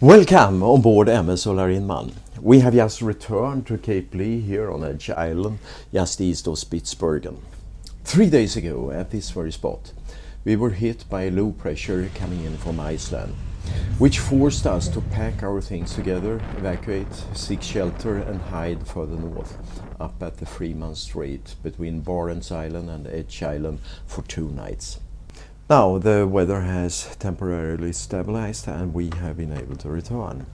Welcome on board MV Ulla Rinman. We have just returned to Cape Lee here on Edge Island, just east of Spitsbergen. 3 days ago at this very spot, we were hit by low pressure coming in from Iceland, which forced us to pack our things together, evacuate, seek shelter and hide further north, up at the Freeman Strait between Barents Island and Edge Island for 2 nights. Now the weather has temporarily stabilized and we have been able to return.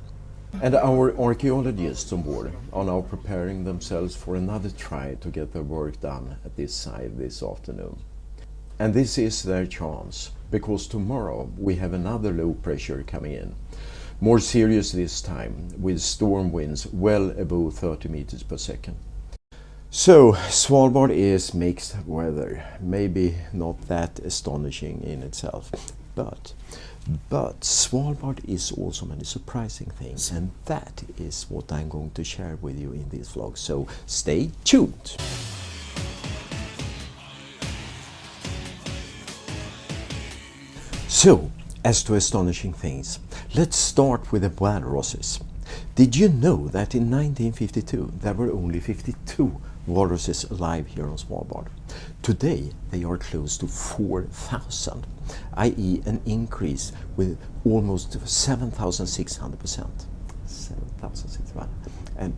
And our archaeologists on board are now preparing themselves for another try to get their work done at this site this afternoon. And this is their chance, because tomorrow we have another low pressure coming in. More serious this time, with storm winds well above 30 meters per second. So, Svalbard is mixed weather, maybe not that astonishing in itself, but Svalbard is also many surprising things, and that is what I'm going to share with you in this vlog, so stay tuned! So, as to astonishing things, let's start with the walruses. Did you know that in 1952 there were only 52 walruses alive here on Svalbard? Today they are close to 4,000, i.e. an increase with almost 7,600%. 7,600. And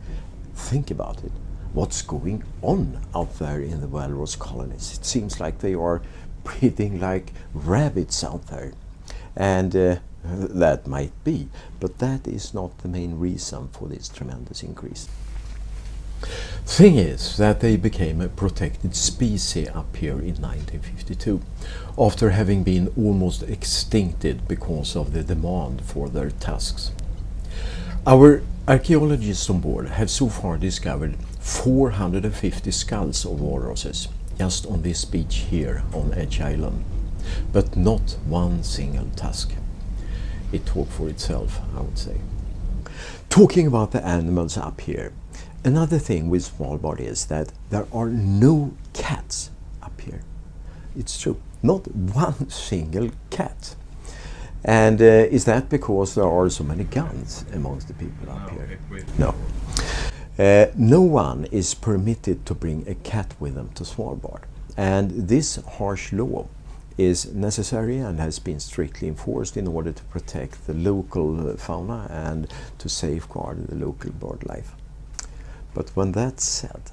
think about it, what's going on out there in the walrus colonies? It seems like they are breeding like rabbits out there. And that might be, but that is not the main reason for this tremendous increase. Thing is that they became a protected species up here in 1952, after having been almost extincted because of the demand for their tusks. Our archaeologists on board have so far discovered 450 skulls of walruses just on this beach here on Edge Island, but not one single tusk. It talks for itself, I would say. Talking about the animals up here, another thing with Svalbard is that there are no cats up here. It's true, not one single cat. And is that because there are so many guns amongst the people up here? No. No one is permitted to bring a cat with them to Svalbard. And this harsh law is necessary and has been strictly enforced in order to protect the local fauna and to safeguard the local bird life. But when that's said,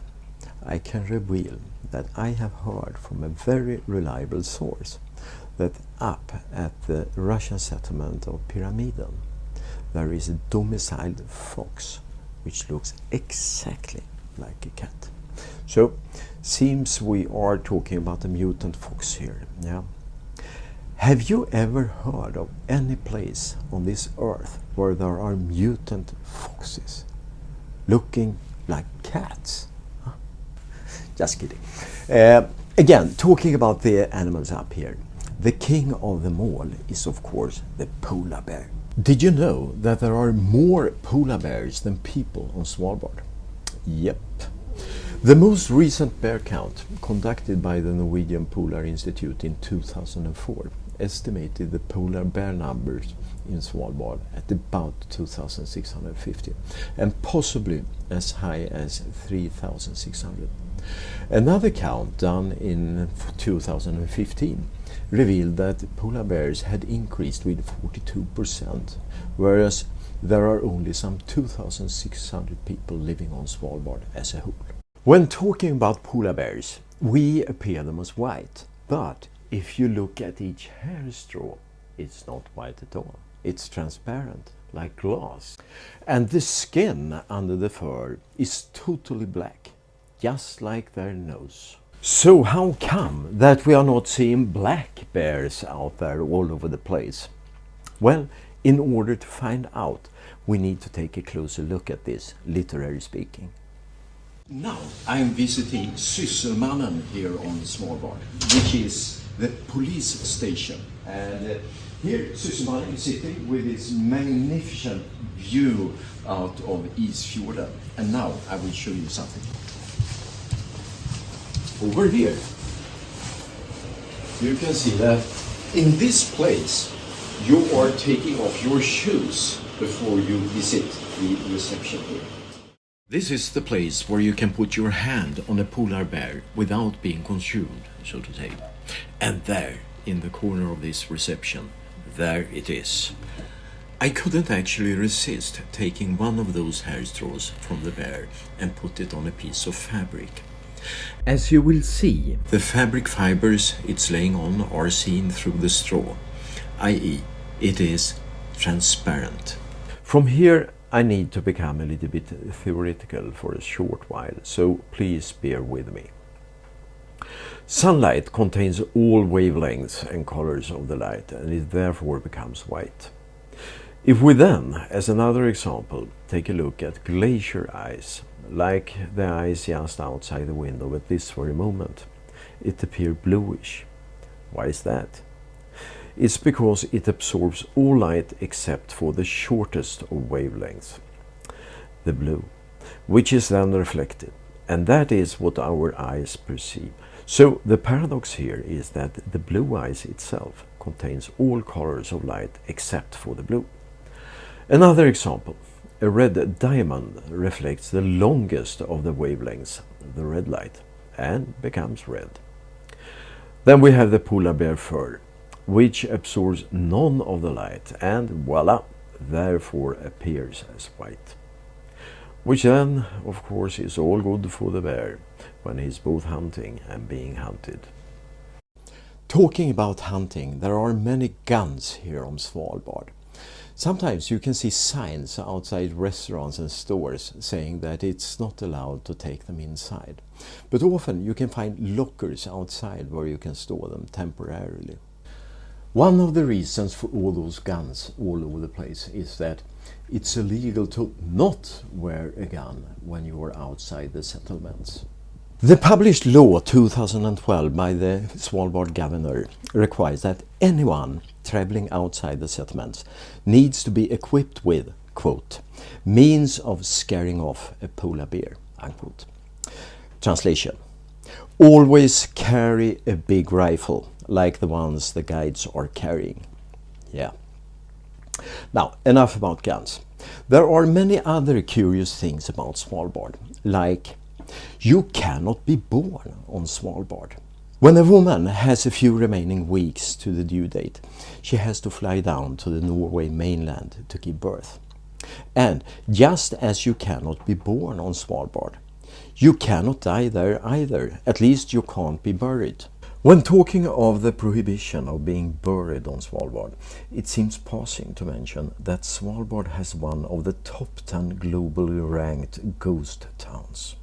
I can reveal that I have heard from a very reliable source that up at the Russian settlement of Pyramiden there is a domiciled fox which looks exactly like a cat. So, seems we are talking about a mutant fox here, yeah? Have you ever heard of any place on this earth where there are mutant foxes looking like cats? Huh? Just kidding. Again, talking about the animals up here, the king of them all is of course the polar bear. Did you know that there are more polar bears than people on Svalbard? Yep. The most recent bear count, conducted by the Norwegian Polar Institute in 2004, estimated the polar bear numbers in Svalbard at about 2,650 and possibly as high as 3,600. Another count done in 2015 revealed that polar bears had increased with 42%, whereas there are only some 2,600 people living on Svalbard as a whole. When talking about polar bears, we appear them as white, but if you look at each hair straw, it's not white at all. It's transparent, like glass. And the skin under the fur is totally black, just like their nose. So how come that we are not seeing black bears out there all over the place? Well, in order to find out, we need to take a closer look at this, literally speaking. Now I'm visiting Sysselmannen here on Svalbard, which is the police station. And here Sysselmannen is sitting with this magnificent view out of Isfjorden. And now I will show you something. Over here, you can see that in this place you are taking off your shoes before you visit the reception here. This is the place where you can put your hand on a polar bear without being consumed, so to say. And there, in the corner of this reception, there it is. I couldn't actually resist taking one of those hair straws from the bear and put it on a piece of fabric. As you will see, the fabric fibers it's laying on are seen through the straw, i.e. it is transparent. From here I need to become a little bit theoretical for a short while, so please bear with me. Sunlight contains all wavelengths and colors of the light, and it therefore becomes white. If we then, as another example, take a look at glacier ice, like the ice just outside the window at this very moment, it appears bluish. Why is that? It's because it absorbs all light except for the shortest of wavelengths, the blue, which is then reflected, and that is what our eyes perceive. So the paradox here is that the blue ice itself contains all colors of light except for the blue. Another example, a red diamond reflects the longest of the wavelengths, the red light, and becomes red. Then we have the polar bear fur, which absorbs none of the light and voila, therefore appears as white. Which then, of course, is all good for the bear when he's both hunting and being hunted. Talking about hunting, there are many guns here on Svalbard. Sometimes you can see signs outside restaurants and stores saying that it's not allowed to take them inside. But often you can find lockers outside where you can store them temporarily. One of the reasons for all those guns all over the place is that it's illegal to not wear a gun when you are outside the settlements. The published law 2012 by the Svalbard governor requires that anyone traveling outside the settlements needs to be equipped with, quote, means of scaring off a polar bear, unquote. Translation: always carry a big rifle like the ones the guides are carrying. Yeah. Now, enough about guns. There are many other curious things about Svalbard, like you cannot be born on Svalbard. When a woman has a few remaining weeks to the due date, she has to fly down to the Norway mainland to give birth. And just as you cannot be born on Svalbard, you cannot die there either, at least you can't be buried. When talking of the prohibition of being buried on Svalbard, it seems passing to mention that Svalbard has one of the top 10 globally ranked ghost towns.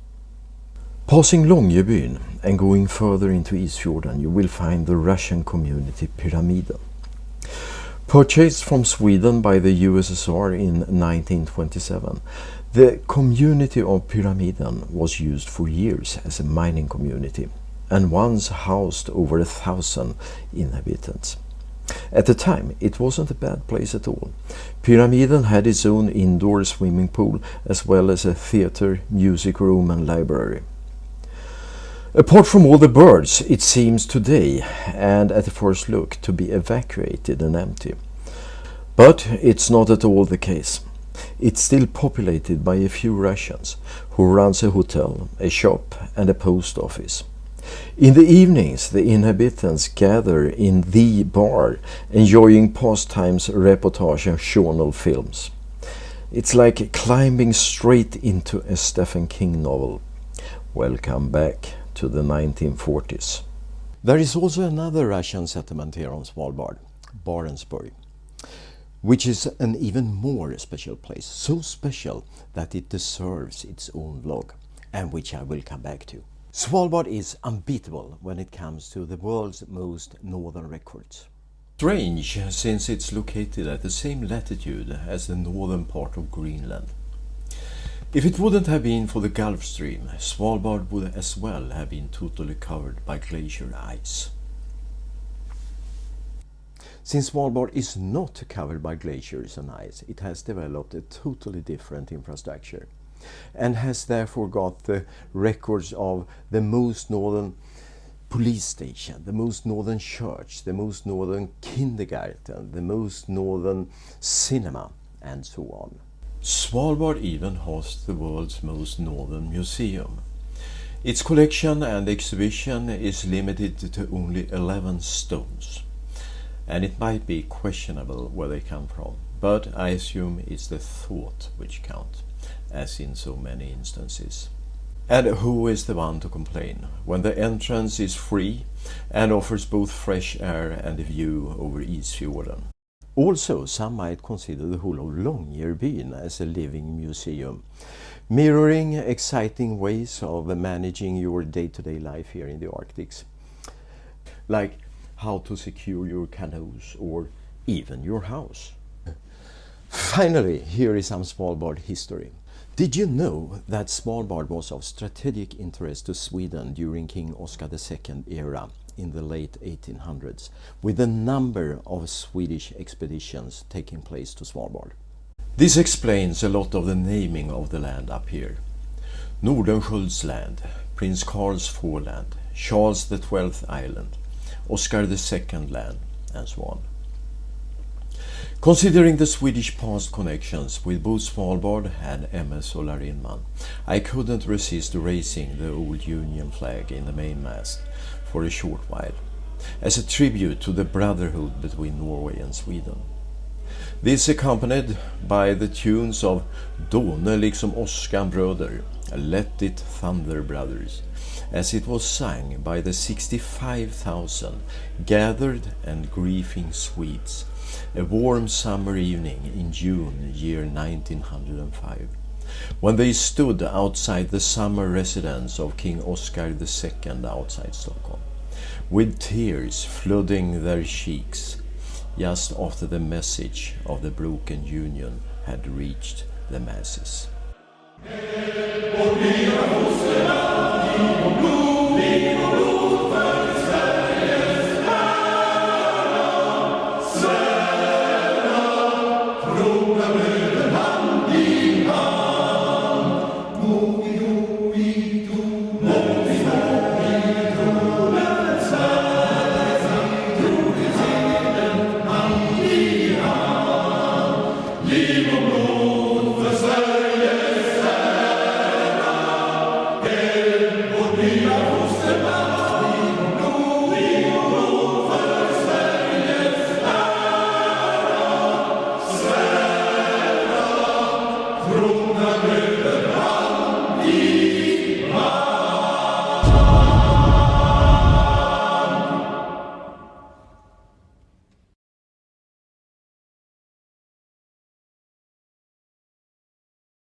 Passing Långebyn and going further into Isfjorden, you will find the Russian community Pyramiden. Purchased from Sweden by the USSR in 1927, the community of Pyramiden was used for years as a mining community and once housed over 1,000 inhabitants. At the time, it wasn't a bad place at all. Pyramiden had its own indoor swimming pool as well as a theater, music room and library. Apart from all the birds, it seems today, and at the first look, to be evacuated and empty. But it's not at all the case. It's still populated by a few Russians, who runs a hotel, a shop and a post office. In the evenings, the inhabitants gather in the bar, enjoying pastimes, reportage and journal films. It's like climbing straight into a Stephen King novel. Welcome back to the 1940s. There is also another Russian settlement here on Svalbard, Barentsburg, which is an even more special place, so special that it deserves its own vlog, and which I will come back to. Svalbard is unbeatable when it comes to the world's most northern records. Strange, since it's located at the same latitude as the northern part of Greenland. If it wouldn't have been for the Gulf Stream, Svalbard would as well have been totally covered by glacier ice. Since Svalbard is not covered by glaciers and ice, it has developed a totally different infrastructure and has therefore got the records of the most northern police station, the most northern church, the most northern kindergarten, the most northern cinema, and so on. Svalbard even hosts the world's most northern museum. Its collection and exhibition is limited to only 11 stones, and it might be questionable where they come from, but I assume it's the thought which counts, as in so many instances. And who is the one to complain when the entrance is free and offers both fresh air and a view over Isfjorden? Also, some might consider the whole of Longyearbyen as a living museum, mirroring exciting ways of managing your day-to-day life here in the Arctic, like how to secure your canoes or even your house. Finally, here is some Svalbard history. Did you know that Svalbard was of strategic interest to Sweden during King Oscar II era in the late 1800s, with a number of Swedish expeditions taking place to Svalbard? This explains a lot of the naming of the land up here. Nordenskiölds land, Prince Karl's Foreland, Charles XII Island, Oscar II land, and so on. Considering the Swedish past connections with both Svalbard and MV Ulla Rinman, I couldn't resist raising the old Union flag in the mainmast for a short while, as a tribute to the brotherhood between Norway and Sweden. This accompanied by the tunes of Dåne liksom Oscar bröder, Let It Thunder brothers, as it was sung by the 65,000 gathered and grieving Swedes a warm summer evening in June year 1905, when they stood outside the summer residence of King Oscar II outside Stockholm, with tears flooding their cheeks, just after the message of the broken union had reached the masses. From